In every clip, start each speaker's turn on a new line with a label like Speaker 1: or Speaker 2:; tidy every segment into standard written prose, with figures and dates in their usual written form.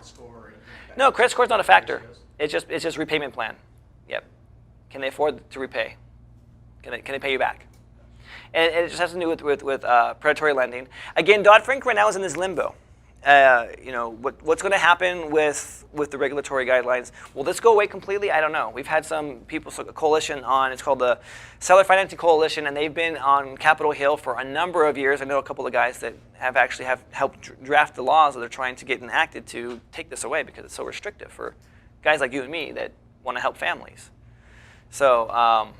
Speaker 1: score or anything like that?
Speaker 2: No, credit score is not a factor. It's just repayment plan. Yep. Can they afford to repay? Can they pay you back? And it just has to do with predatory lending. Again, Dodd-Frank right now is in this limbo. What's going to happen with the regulatory guidelines? Will this go away completely? I don't know. We've had some people, a coalition on, it's called the Seller Financing Coalition, and they've been on Capitol Hill for a number of years. I know a couple of guys that have actually helped draft the laws that they're trying to get enacted to take this away because it's so restrictive for guys like you and me that want to help families. So,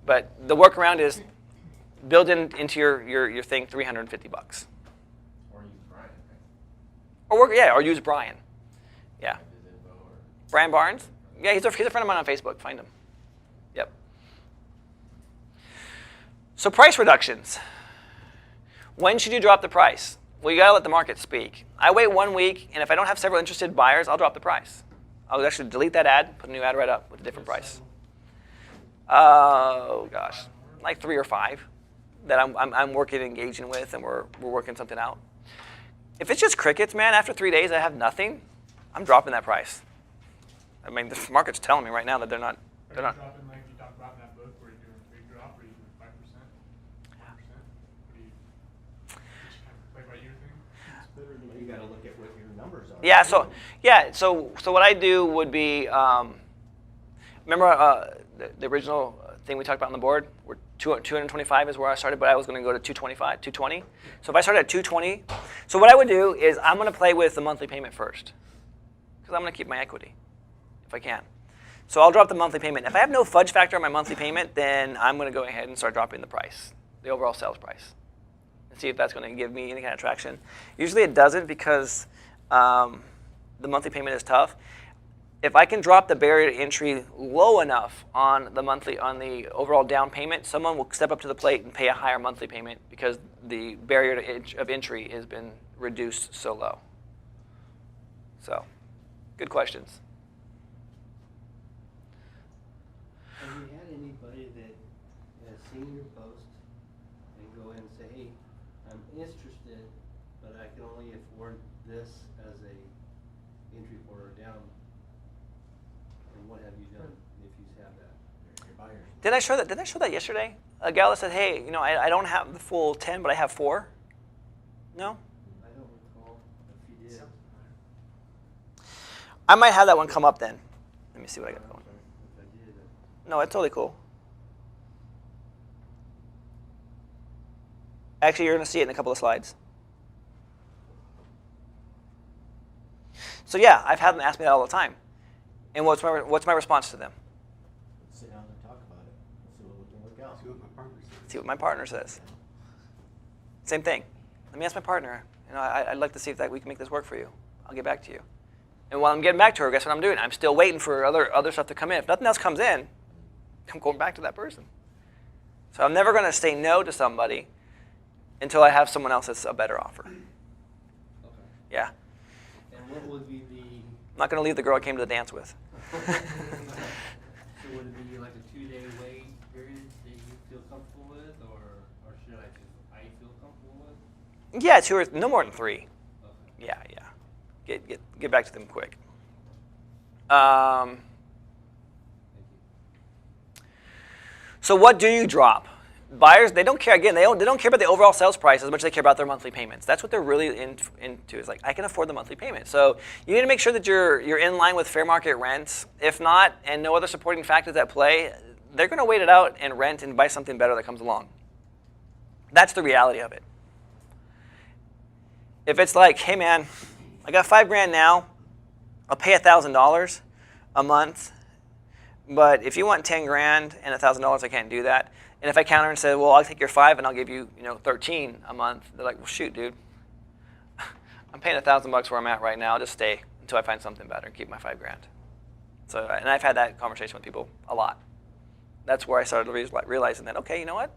Speaker 2: but the workaround is build into your thing $350. Or use Brian. Yeah. Brian Barnes? Yeah, he's a friend of mine on Facebook. Find him. Yep. So price reductions. When should you drop the price? Well, you got to let the market speak. I wait 1 week, and if I don't have several interested buyers, I'll drop the price. I'll actually delete that ad, put a new ad right up with a different price. Oh, gosh. Like 3 or 5 that I'm working, engaging with, and we're working something out. If it's just crickets, man, after 3 days I have nothing, I'm dropping that price. I mean, the market's telling me right now that they're not.
Speaker 3: Are you dropping like you talked about in that book where you're doing a big drop, or are you doing 5%, 1%? What do you kind of play by ear thing?
Speaker 1: You got to look at what your numbers are.
Speaker 2: Yeah. So what I do would be, remember the original thing we talked about on the board? 225 is where I started, but I was going to go to 220. So if I started at 220, so what I would do is I'm going to play with the monthly payment first, because I'm going to keep my equity if I can. So I'll drop the monthly payment. If I have no fudge factor on my monthly payment, then I'm going to go ahead and start dropping the price, the overall sales price, and see if that's going to give me any kind of traction. Usually it doesn't because the monthly payment is tough. If I can drop the barrier to entry low enough on the overall down payment, someone will step up to the plate and pay a higher monthly payment because the barrier of entry has been reduced so low. So, good questions.
Speaker 4: Have you had anybody that has seen your post and go in and say, hey, I'm interested, but I can only afford this as a entry for a down? What have you done if you have that? Your buyers.
Speaker 2: Did I show that yesterday? A gal that said, hey, I don't have the full 10, but I have 4. No?
Speaker 4: I don't recall if you did.
Speaker 2: I might have that one come up then. Let me see what I got going.
Speaker 4: If I did.
Speaker 2: No, it's totally cool. Actually, you're going to see it in a couple of slides. So yeah, I've had them ask me that all the time. And what's my response to them?
Speaker 1: Let's sit down and talk about it. Let's see what we can work out.
Speaker 2: See what my partner says. Same thing. Let me ask my partner. I'd like to see if we can make this work for you. I'll get back to you. And while I'm getting back to her, guess what I'm doing? I'm still waiting for other stuff to come in. If nothing else comes in, I'm going back to that person. So I'm never going to say no to somebody until I have someone else that's a better offer.
Speaker 4: Okay.
Speaker 2: Yeah.
Speaker 4: And what would be the...
Speaker 2: I'm not going to leave the girl I came to the dance with.
Speaker 4: So would it be like a 2-day wait period that you feel comfortable with, or should I feel comfortable with?
Speaker 2: Yeah, 2 or no more than 3.
Speaker 4: Okay.
Speaker 2: Yeah. Get back to them quick.
Speaker 4: Thank you.
Speaker 2: So what do you drop? Buyers, they don't care. Again, they don't care about the overall sales price as much as they care about their monthly payments. That's what they're really into. Is like, I can afford the monthly payment. So you need to make sure that you're in line with fair market rents. If not, and no other supporting factors at play, they're going to wait it out and rent and buy something better that comes along. That's the reality of it. If it's like, hey man, I got $5,000 now, I'll pay $1,000 a month, but if you want $10,000 and $1,000, I can't do that. And if I counter and say, well, I'll take your 5 and I'll give you, $13 a month, they're like, well, shoot, dude, I'm paying $1,000 where I'm at right now. I'll just stay until I find something better and keep my $5,000. So, and I've had that conversation with people a lot. That's where I started realizing that, okay, you know what?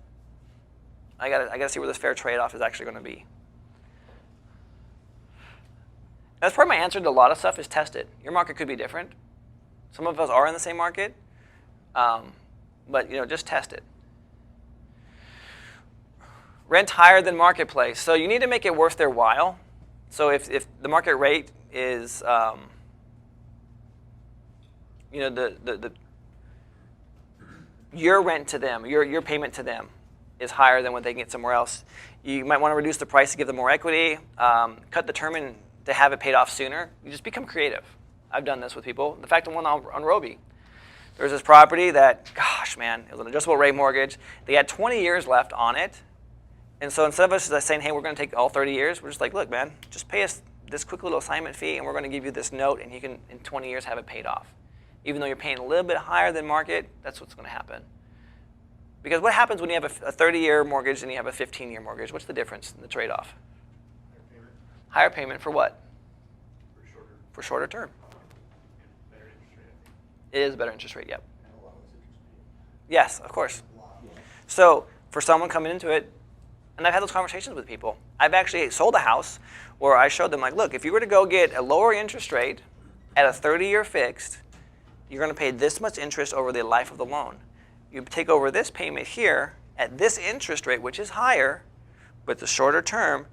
Speaker 2: I gotta see where this fair trade-off is actually going to be. That's part of my answer to a lot of stuff is test it. Your market could be different. Some of us are in the same market, but just test it. Rent higher than marketplace. So you need to make it worth their while. So if the market rate is, you know, the your rent to them, your payment to them is higher than what they can get somewhere else. You might want to reduce the price to give them more equity, cut the term in to have it paid off sooner. You just become creative. I've done this with people. The fact, the one on Roby, there's this property that, gosh, man, it was an adjustable rate mortgage. They had 20 years left on it. And so instead of us just saying, hey, we're going to take all 30 years, we're just like, look, man, just pay us this quick little assignment fee, and we're going to give you this note, and you can, in 20 years, have it paid off. Even though you're paying a little bit higher than market, that's what's going to happen. Because what happens when you have a 30-year mortgage and you have a 15-year mortgage? What's the difference in the trade-off?
Speaker 3: Higher payment
Speaker 2: Higher payment for what?
Speaker 3: for shorter,
Speaker 2: For shorter term.
Speaker 3: and better interest rate, I think.
Speaker 2: It is a better interest rate, yep.
Speaker 1: And a lot less interest
Speaker 2: Yes, of course.
Speaker 1: rate. A lot.
Speaker 2: So for someone coming into it, and I've had those conversations with people. I've actually sold a house where I showed them, like, look, if you were to go get a lower interest rate at a 30-year fixed, you're going to pay this much interest over the life of the loan. You take over this payment here at this interest rate, which is higher, but the shorter term,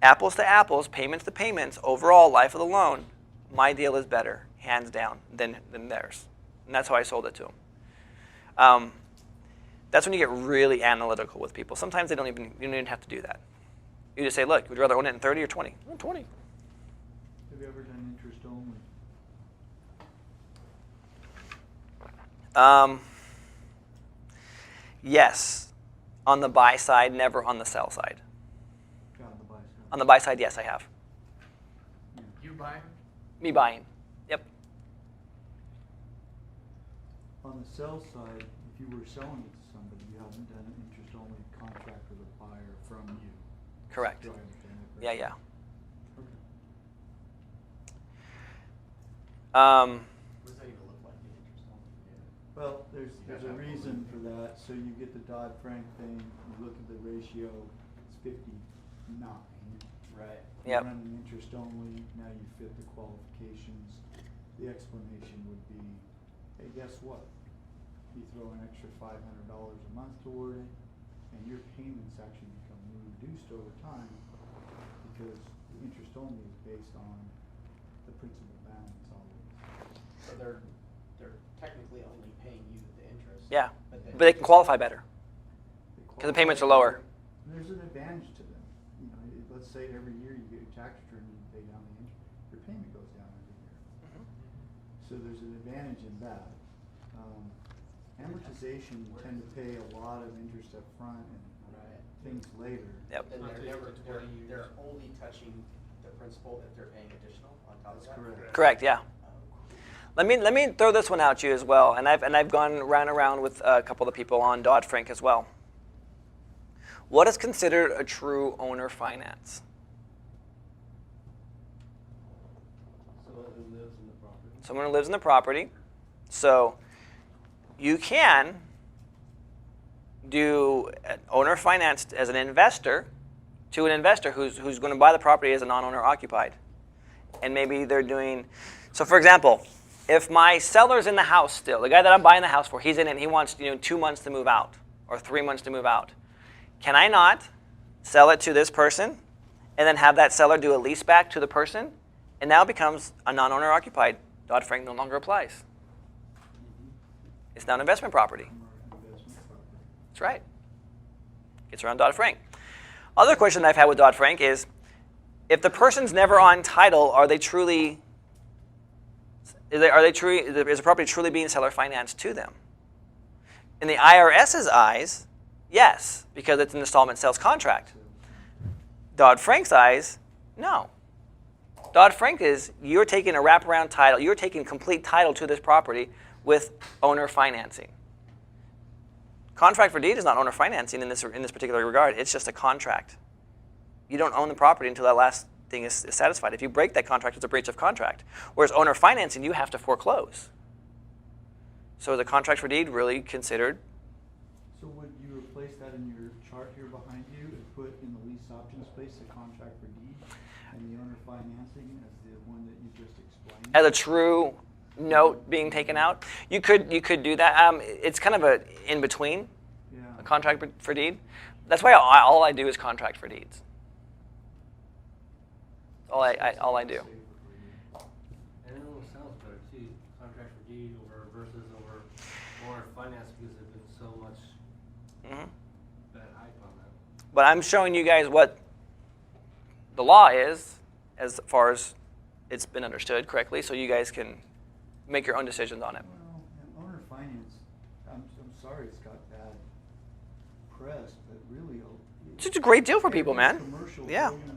Speaker 2: apples to apples, payments to payments, overall life of the loan, my deal is better, hands down, than theirs. And that's how I sold it to them. That's when you get really analytical with people. Sometimes you don't even have to do that. You just say, look, would you rather own it in 30 or 20? Oh, 20.
Speaker 5: Have you ever done interest only?
Speaker 2: Yes. On the buy side, never on the sell side.
Speaker 5: On the buy side?
Speaker 2: On the buy side, yes, I have.
Speaker 3: You buying?
Speaker 2: Me buying. Yep.
Speaker 5: On the sell side, if you were selling it to somebody, you haven't done an interest only contract with a buyer from you.
Speaker 2: Correct.
Speaker 5: Do I understand that
Speaker 2: Yeah,
Speaker 5: correctly?
Speaker 2: yeah.
Speaker 5: Okay.
Speaker 1: What does that even look like, the interest only? Yeah.
Speaker 5: Well, there's
Speaker 1: You guys
Speaker 5: a
Speaker 1: have
Speaker 5: reason
Speaker 1: one.
Speaker 5: for that. So you get the Dodd-Frank thing, you look at the ratio, it's 59.
Speaker 1: Right.
Speaker 5: You
Speaker 2: Yep.
Speaker 5: run an interest only, now you fit the qualifications. The explanation would be, hey, guess what? You throw an extra $500 a month toward it, and your payments actually become reduced over time because the interest only is based on the principal balance always.
Speaker 1: So they're technically only paying you the interest.
Speaker 2: Yeah.
Speaker 1: But
Speaker 2: But they can qualify better. 'Cause the payments are lower.
Speaker 5: And there's an advantage to them. You know, let's say every year you get your tax return and you pay down the interest, your payment goes down every year. So there's an advantage in that. Amortization, you tend to pay a lot of interest up front and
Speaker 1: Right.
Speaker 5: things later.
Speaker 2: Yep.
Speaker 1: Then
Speaker 3: Not
Speaker 1: they're
Speaker 3: to
Speaker 1: never,
Speaker 3: equal to
Speaker 1: they're,
Speaker 3: 20 years.
Speaker 1: they're only touching the principal if they're paying additional on top of
Speaker 5: That's
Speaker 1: that?
Speaker 5: correct.
Speaker 2: Correct, yeah.
Speaker 1: Oh, cool.
Speaker 2: Let me throw this one out to you as well, and I've gone around with a couple of people on Dodd-Frank as well. What is considered a true owner finance?
Speaker 4: Someone who lives in the property.
Speaker 2: Someone who lives in the property. So you can do an owner finance as an investor to an investor who's going to buy the property as a non-owner occupied. And maybe they're doing, so for example, if my seller's in the house still, the guy that I'm buying the house for, he's in it and he wants 2 months to move out or 3 months to move out. Can I not sell it to this person and then have that seller do a lease back to the person? And now it becomes a non-owner occupied. Dodd-Frank no longer applies. It's now an investment property.
Speaker 5: From our investment property.
Speaker 2: That's right. Gets around Dodd-Frank. Other question I've had with Dodd-Frank is, if the person's never on title, are they truly, is the property truly being seller financed to them? In the IRS's eyes, yes, because it's an installment sales contract. Dodd-Frank's eyes, no. Dodd-Frank is, you're taking a wraparound title, you're taking complete title to this property with owner financing. Contract for deed is not owner financing in this particular regard. It's just a contract. You don't own the property until that last thing is satisfied. If you break that contract, it's a breach of contract. Whereas owner financing, you have to foreclose. So is a contract for deed really considered?
Speaker 5: So would you replace that in your chart here behind you and put in the lease option space the contract for deed and the owner financing as the one that you just explained?
Speaker 2: As a true note being taken out? You could do that. It's kind of a in between,
Speaker 5: Yeah.
Speaker 2: a contract for deed. That's why all I do is contract for deeds. All I do.
Speaker 5: Safer for you.
Speaker 4: bad hype on that.
Speaker 2: But I'm showing you guys what the law is, as far as it's been understood correctly, so you guys can make your own decisions on it.
Speaker 5: Well, and owner finance, I'm sorry it's got bad press, but really.
Speaker 2: It's just a great deal for
Speaker 5: every
Speaker 2: people, man.
Speaker 5: commercial
Speaker 2: Yeah.
Speaker 5: building